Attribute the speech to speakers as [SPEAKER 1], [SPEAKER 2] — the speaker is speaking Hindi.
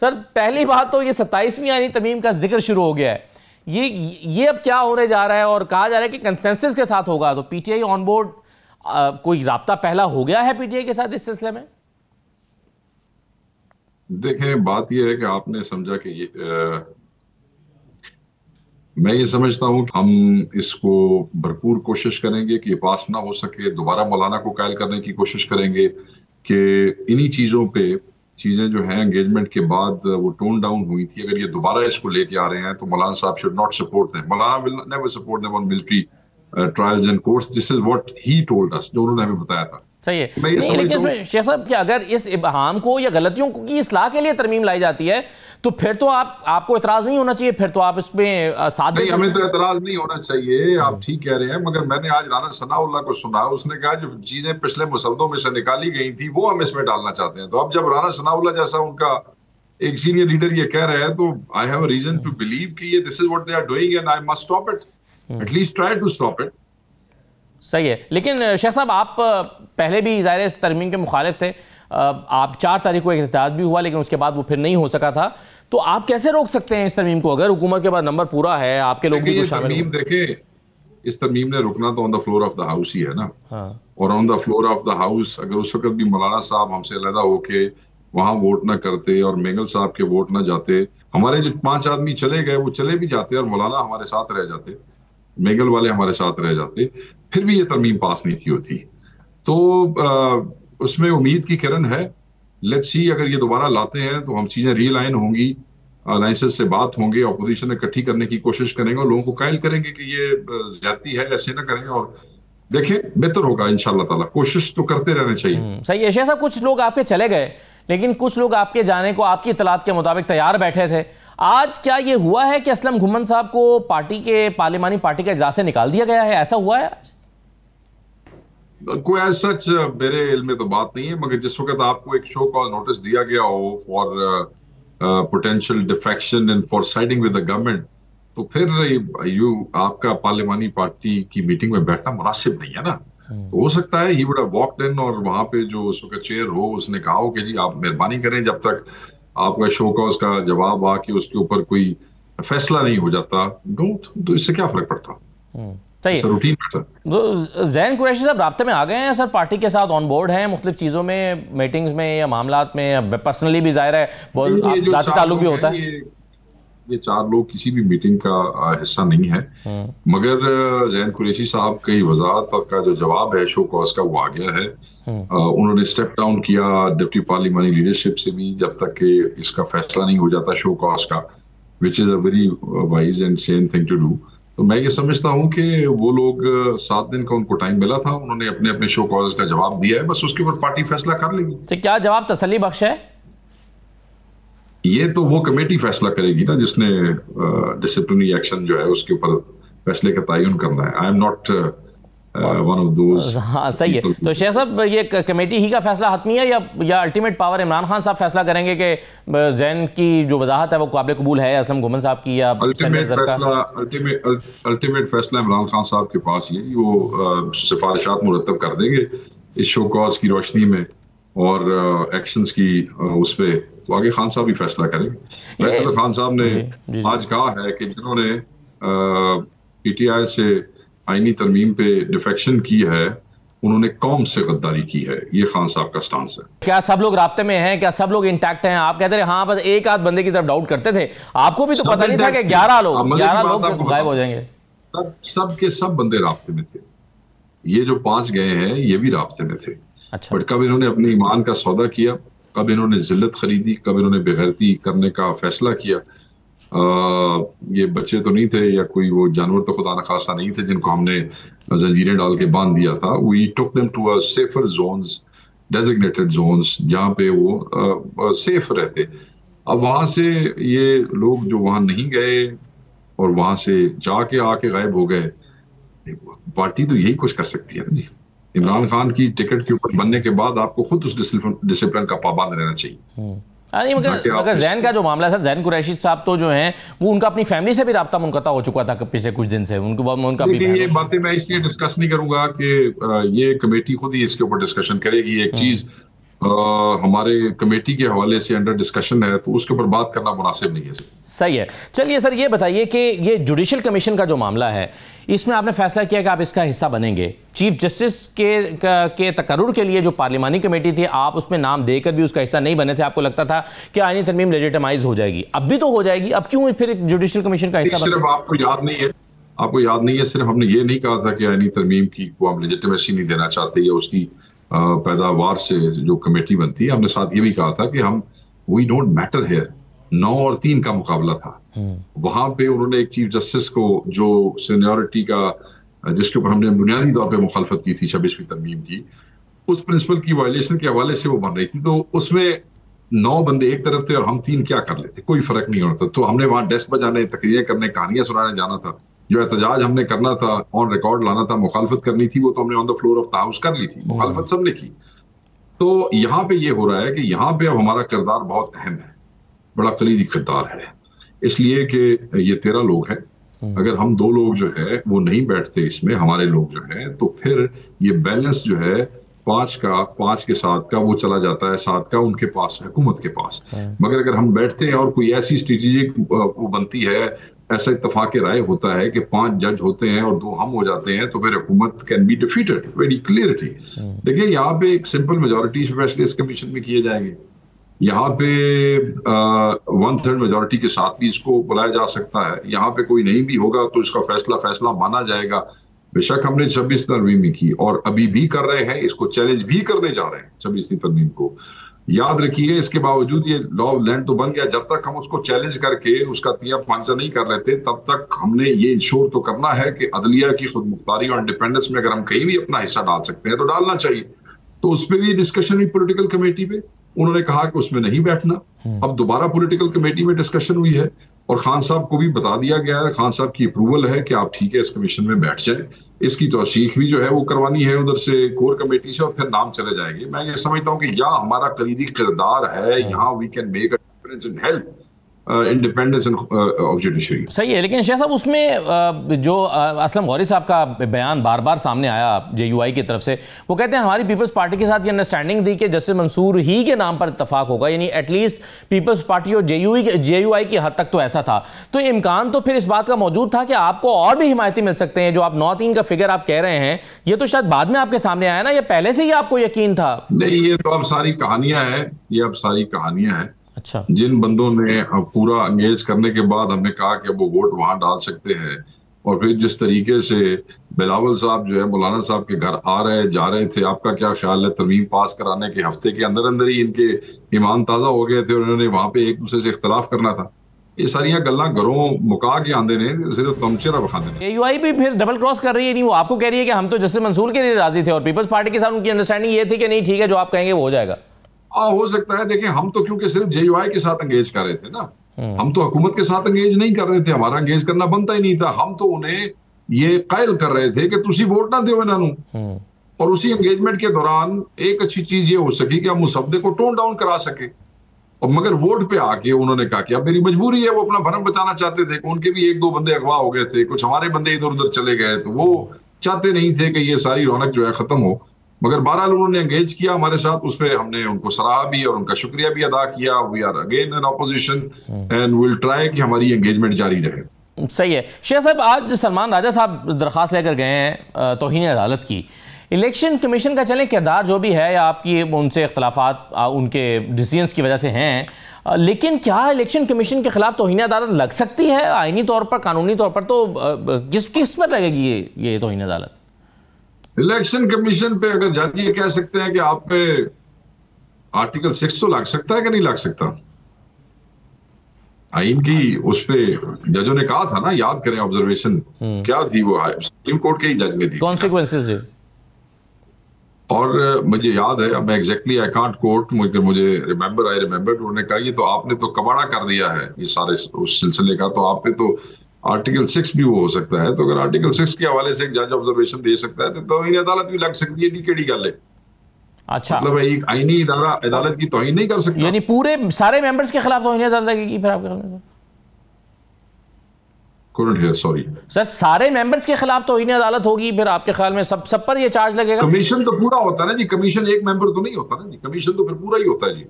[SPEAKER 1] सर पहली बात तो ये 27वीं आईनी तरमीम का जिक्र शुरू हो गया है, ये अब क्या होने जा रहा है और कहा जा रहा है कि कंसेंसस के साथ होगा, तो पीटीआई ऑन बोर्ड, कोई राब्ता पहला हो गया है पीटीआई के साथ इस सिलसिले में?
[SPEAKER 2] देखें, बात यह है कि आपने समझा कि मैं ये समझता हूं कि हम इसको भरपूर कोशिश करेंगे कि ये पास ना हो सके, दोबारा मौलाना को कायल करने की कोशिश करेंगे कि इन्हीं चीजों पे चीजें जो हैं एंगेजमेंट के बाद वो टोन डाउन हुई थी, अगर ये दोबारा इसको लेके आ रहे हैं तो मौलाना साहब should not support them. Maulana will never support them on military trials and courts. This is what he told us, जो उन्होंने हमें बताया था।
[SPEAKER 1] सही है। नहीं, लेकिन इसमें शेख साहब कि अगर इस इबहाम को या गलतियों की इस्लाह के लिए तरमीम लाई जाती है तो फिर तो आपको एतराज नहीं होना चाहिए, फिर तो आप इसमें साथ दे।
[SPEAKER 2] हमें तो एतराज नहीं होना चाहिए, आप ठीक कह रहे हैं, मगर मैंने आज राना सनाउल्लाह को सुना, उसने कहा जो चीजें पिछले मुसद्दों में से निकाली गई थी वो हम इसमें डालना चाहते हैं। तो अब जब राना सनाउल्लाह जैसा उनका एक सीनियर लीडर ये कह रहे हैं तो I have a reason to believe कि ये this is what they are doing and I must stop it, at least try to stop it.
[SPEAKER 1] सही है। लेकिन शेख साहब, आप पहले भी ज़ाहिर इस तरमीम के मुखालिफ थे, आप 4 तारीख को एक एहतजाज भी हुआ लेकिन उसके बाद वो फिर नहीं हो सका था, तो आप कैसे रोक सकते हैं इस तरमीम को अगर हुकूमत के पास नंबर पूरा है, आपके लोग भी शामिल हो?
[SPEAKER 2] देखें, इस तरमीम ने रुकना तो on the floor of the house ही है ना।
[SPEAKER 1] हाँ।
[SPEAKER 2] और on the floor of the house अगर उस वक्त भी मौलाना साहब हमसे अलहदा होके वहां वोट ना करते और मेंगल साहब के वोट ना जाते, हमारे जो 5 आदमी चले गए वो चले भी जाते और मौलाना हमारे साथ रह जाते, मेंगल वाले हमारे साथ रह जाते, फिर भी ये तरमीम पास नहीं थी होती। तो उसमें उम्मीद की किरण है। लेट्स सी, अगर ये दोबारा लाते हैं तो हम चीजें रीअलाइन होंगी, अलायंसेस से बात होंगे, अपोजिशन इकट्ठी करने की कोशिश करेंगे और लोगों को कायल करेंगे कि ये ज्यादती है, ऐसे ना करें और देखें बेहतर होगा इंशाल्लाह ताला। कोशिश तो करते रहना चाहिए।
[SPEAKER 1] सही है। शेख साहब, कुछ लोग आपके चले गए लेकिन कुछ लोग आपके जाने को आपकी इतलात के मुताबिक तैयार बैठे थे। आज क्या ये हुआ है कि असलम घुमन साहब को पार्टी के पार्लिमानी पार्टी के इजलास से निकाल दिया गया है, ऐसा हुआ है आज?
[SPEAKER 2] कोई सच मेरे इल्म में तो बात नहीं है, मगर जिस वक्त आपको एक शो कॉज नोटिस दिया गया हो for potential defection and for siding with the government, तो फिर आपका पार्लिमानी पार्टी की मीटिंग में बैठना मुनासिब नहीं है ना। तो हो सकता है he would have walked in और वहां पे जो उस वक्त चेयर हो उसने कहा हो कि जी आप मेहरबानी करें, जब तक आपका शो कॉज का जवाब आके उसके ऊपर कोई फैसला नहीं हो जाता, तो इससे क्या फर्क पड़ता।
[SPEAKER 1] सही है। तो ज़ैन कुरैशी साहब राब्ते में आ गए हैं सर, पार्टी के साथ ऑन बोर्ड हैं मुख्तलिफ चीज़ों में, मीटिंग्स में या मामलात में, पर्सनली भी जाहिर है बहुत ज़ाती ताल्लुक भी होता है।
[SPEAKER 2] ये 4 लोग किसी भी मीटिंग का हिस्सा नहीं है, मगर ज़ैन कुरैशी साहब की वजाहत का जो जवाब है शो कॉज का वो आ गया है। उन्होंने स्टेप डाउन किया डिप्टी पार्लिमानी लीडरशिप से भी जब तक कि इसका फैसला नहीं हो जाता शो कॉज का, which is a very wise and sane thing to do. तो मैं ये समझता हूँ कि वो लोग 7 दिन का उनको टाइम मिला था, उन्होंने अपने अपने शो कॉज का जवाब दिया है, बस उसके ऊपर पार्टी फैसला कर लेगी।
[SPEAKER 1] तो क्या जवाब तसल्ली बख्श है?
[SPEAKER 2] ये तो वो कमेटी फैसला करेगी ना जिसने डिसिप्लिनरी एक्शन जो है उसके ऊपर फैसले का तयन करना है। I am not one of those.
[SPEAKER 1] हाँ, सही है। तो शेख साहब, ये कमेटी ही का फैसला हतमी है या अल्टीमेट पावर इमरान खान साहब फैसला करेंगे कि जैन की जो वजाहत है वो काबिल कबूल है असलम घुमन साहब की, या
[SPEAKER 2] अल्टीमेट फैसला इमरान खान साहब के पास ही है। वो सिफारिशात मुरतब कर देंगे इस शो कॉज की रोशनी में और एक्शंस की उस पे, तो आगे खान साहब ही फैसला करेंगे। वैसे तो खान साहब ने आज कहा है कि जिन्होंने पीटीआई से आईनी तरमीम पे डिफेक्शन की है उन्होंने कौम से गद्दारी की है, ये खान साहब का स्टांस है।
[SPEAKER 1] क्या सब लोग राब्ते में हैं? क्या सब लोग इंटैक्ट हैं? आप कहते रहे हाँ बस एक आध बंदे की तरफ डाउट करते थे, आपको भी तो पता नहीं था कि 11 लोग गायब हो जाएंगे।
[SPEAKER 2] सब के सब बंदे राब्ते में थे, ये जो 5 गए हैं ये भी राब्ते में थे।
[SPEAKER 1] अच्छा।
[SPEAKER 2] बट कब इन्होंने अपने ईमान का सौदा किया, कब इन्होंने जिल्लत खरीदी, कब इन्होंने बेगैरती करने का फैसला किया। ये बच्चे तो नहीं थे या कोई वो जानवर तो खुदा न खास्ता नहीं थे जिनको हमने जंजीरें डाल के बांध दिया था। We took them to a safer zones, designated zones, जहाँ पे वो सेफ रहते। अब वहां से ये लोग जो वहां नहीं गए और वहां से जाके आके गायब हो गए, पार्टी तो यही कुछ कर सकती है ना जी। इमरान खान की टिकट के ऊपर बनने के बाद आपको खुद उस डिसिप्लिन का पाबंद रहना चाहिए।
[SPEAKER 1] नहीं, मगर जैन का जो मामला है सर, जैन कुरैशी साहब तो जो हैं वो उनका अपनी फैमिली से भी राब्ता मुनक़ता हो चुका था पिछले कुछ दिन से, उनका
[SPEAKER 2] ये बातें मैं इसलिए डिस्कस नहीं करूंगा कि ये कमेटी खुद ही इसके ऊपर डिस्कशन करेगी। एक चीज हमारे कमेटी के हवाले से अंडर डिस्कशन है, तो उसके ऊपर बात करना मुनासिब नहीं है।
[SPEAKER 1] सही है। चलिए सर, ये बताइए कि ये जुडिशल कमीशन का जो मामला है, इसमें आपने फैसला किया कि आप इसका हिस्सा बनेंगे। चीफ जस्टिस के तकर्रुर के लिए जो पार्लिमानी कमेटी थी, आप उसमें नाम देकर भी उसका हिस्सा नहीं बने थे। आपको लगता था कि आईनी तरमीम लेजिटिमाइज हो जाएगी, अब भी तो हो जाएगी, अब क्यों फिर जुडिशल कमीशन का हिस्सा बने?
[SPEAKER 2] सिर्फ आपको याद नहीं है, सिर्फ हमने ये नहीं कहा था कि आईनी तरमीम की को हम लेजिटिमेसी नहीं देना चाहते या उसकी पैदावार से जो कमेटी बनती है। हमने साथ ये भी कहा था कि हम वी डोंट मैटर हेयर, 9 और 3 का मुकाबला था। वहां पे उन्होंने एक चीफ जस्टिस को जो सीनियरिटी का, जिसके ऊपर हमने बुनियादी तौर पे मुखालफत की थी 26वीं तरमीम की, उस प्रिंसिपल की वायलेशन के हवाले से वो बन रही थी। तो उसमें 9 बंदे एक तरफ थे और हम 3 क्या कर लेते, कोई फर्क नहीं होता। तो हमने वहां डेस्क बजाने, तकरीरें करने, कहानियां सुनाने जाना था। जो एहतजाज हमने करना था, ऑन रिकॉर्ड लाना था, मुखालफत करनी थी, वो तो हमने on the floor of the house कर ली थी। मुखालफत सबने की। तो यहाँ पे ये हो रहा है कि यहाँ पे अब हमारा किरदार बहुत अहम है, बड़ा कलीदी किरदार है, इसलिए कि ये 13 लोग हैं। अगर हम 2 लोग जो है वो नहीं बैठते इसमें, हमारे लोग जो है, तो फिर ये बैलेंस जो है 5 के 7 का वो चला जाता है, 7 का उनके पास, हुकूमत के पास। मगर अगर हम बैठते हैं और कोई ऐसी स्ट्रेटेजिक वो बनती है, ऐसा इत्तफाक राय होता है कि 5 जज होते हैं और 2 हम हो जाते हैं, तो फिर हुकूमत can be defeated very clearly. देखिए, यहाँ पे एक सिंपल मेजोरिटी से फैसले इस कमीशन में किए जाएंगे। यहाँ पे 1/3 मेजोरिटी के साथ भी इसको बुलाया जा सकता है। यहाँ पे कोई नहीं भी होगा तो इसका फैसला माना जाएगा। बेशक हमने 26 तरमीम में की और अभी भी कर रहे हैं, इसको चैलेंज भी करने जा रहे हैं 26वीं तरमीम को। याद रखिए, इसके बावजूद ये लॉ ऑफ लैंड तो बन गया, जब तक हम उसको चैलेंज करके उसका तिया पांचा नहीं कर रहे थे, तब तक हमने ये इंश्योर तो करना है कि अदलिया की खुद मुख्तारी और इंडिपेंडेंस में अगर हम कहीं भी अपना हिस्सा डाल सकते हैं तो डालना चाहिए। तो उस पर भी डिस्कशन हुई पॉलिटिकल कमेटी पे, उन्होंने कहा कि उसमें नहीं बैठना। अब दोबारा पॉलिटिकल कमेटी में डिस्कशन हुई है और खान साहब को भी बता दिया गया है, खान साहब की अप्रूवल है कि आप ठीक है इस कमीशन में बैठ जाए। इसकी तौसीक भी जो है वो करवानी है उधर से कोर कमेटी से और फिर नाम चले जाएंगे। मैं ये समझता हूँ कि यहाँ हमारा कलीदी किरदार है, यहाँ we can make a difference in help independence of judiciary.
[SPEAKER 1] सही है, लेकिन शेख साहब उसमें जो असलम गौरी साहब का बयान बार बार सामने आया JUI की तरफ से, वो कहते हैं हमारी पीपल्स पार्टी के साथ ये अंडरस्टैंडिंग थी कि जस्टिस मंसूर ही के नाम पर इत्तफाक होगा, यानी एटलीस्ट पीपल्स पार्टी और JUI की हद तक तो ऐसा था। तो इम्कान तो फिर इस बात का मौजूद था कि आपको और भी हिमायती मिल सकते हैं। जो आप 9-3 का फिगर आप कह रहे हैं, ये तो शायद बाद में आपके सामने आया ना, ये पहले से ही आपको यकीन था?
[SPEAKER 2] नहीं, ये तो अब सारी कहानियां हैं,
[SPEAKER 1] अच्छा।
[SPEAKER 2] जिन बंदों ने पूरा एंगेज करने के बाद हमने कहा कि वो वोट वहां डाल सकते हैं, और फिर जिस तरीके से बिलावल साहब जो है मौलाना साहब के घर आ रहे जा रहे थे, आपका क्या ख्याल है, तरमीम पास कराने के हफ्ते के अंदर अंदर ही इनके ईमान ताजा हो गए थे और उन्होंने वहां पे एक दूसरे से इख्तलाफ करना था। ये सारियां गल्लां घरों मुका के आंदे ने, सिर्फ तमचेरा बखाते ने।
[SPEAKER 1] JUI भी फिर डबल क्रॉस कर रही है, नहीं वो आपको कह रही है कि हम तो जस्टिस मंसूर के लिए राजी थे और पीपल्स पार्टी के साथ उनकी अंडरस्टैंडिंग ये थी कि नहीं ठीक है जो आप कहेंगे वो हो जाएगा।
[SPEAKER 2] हो सकता है। देखिए, हम तो क्योंकि सिर्फ JUI के साथ एंगेज कर रहे थे ना, हम तो हुकूमत के साथ एंगेज नहीं कर रहे थे, हमारा एंगेज करना बनता ही नहीं था। हम तो उन्हें ये कायल कर रहे थे कि तुसी वोट ना दो इन्हों। और उसी एंगेजमेंट के दौरान एक अच्छी चीज ये हो सकी कि हम मुसद्दे को टोन डाउन करा सके। और मगर वोट पे आके उन्होंने कहा कि अब मेरी मजबूरी है, वो अपना भरम बचाना चाहते थे, उनके भी 1-2 बंदे अगवा हो गए थे, कुछ हमारे बंदे इधर उधर चले गए, तो वो चाहते नहीं थे कि ये सारी रौनक जो है खत्म हो। मगर बहरहाल उन्होंने एंगेज किया हमारे साथ, उस पर हमने उनको सराहा भी और उनका शुक्रिया भी अदा किया। We are again in opposition and will try कि हमारी एंगेजमेंट जारी रहे।
[SPEAKER 1] सही है। शेख साहब, आज सलमान राजा साहब दरख्वास्त लेकर गए हैं तौहीन अदालत की। इलेक्शन कमीशन का चलें किरदार जो भी है या आपकी उनसे इख्तलाफात उनके डिसीजंस की वजह से हैं, लेकिन क्या इलेक्शन कमीशन के खिलाफ तौहीन अदालत लग सकती है आईनी तौर पर, कानूनी तौर पर? तो किस पर लगेगी ये तौहीन अदालत?
[SPEAKER 2] इलेक्शन कमीशन पे अगर जज ये कह सकते हैं कि आप पे आर्टिकल 6 तो लग सकता है कि नहीं लग सकता, आइन की उस पे जजों ने कहा था ना, याद करें ऑब्जर्वेशन क्या थी, वो सुप्रीम कोर्ट के ही जज ने दी,
[SPEAKER 1] कॉन्सिक्वेंसेस।
[SPEAKER 2] और मुझे याद है, अब मैं एग्जैक्टली आई कांट कोट, मुझे रिमेंबर उन्होंने कहा ये तो आपने तो कबाड़ा कर दिया है ये सारे उस सिलसिले का, तो आप पे तो आर्टिकल 6 भी वो हो सकता है। तो अगर आर्टिकल 6 के हवाले से एक जज ऑब्जर्वेशन दे सकता है तो तौहीन अदालत भी लग सकती है। केड़ी गल है?
[SPEAKER 1] अच्छा,
[SPEAKER 2] मतलब एक आईनी इदारा अदालत की तौहीन नहीं कर सकता,
[SPEAKER 1] यानी पूरे सारे मेंबर्स के खिलाफ तौहीन अदालत लगेगी फिर आपके?
[SPEAKER 2] couldn't hear, sorry.
[SPEAKER 1] सर सारे मेंबर्स के खिलाफ तौहीन अदालत होगी फिर आपके ख्याल में सब पर ये चार्ज लगेगा?
[SPEAKER 2] कमीशन तो पूरा होता है ना जी, कमीशन एक मेंबर तो नहीं होता ना जी, कमीशन तो फिर पूरा ही होता है जी।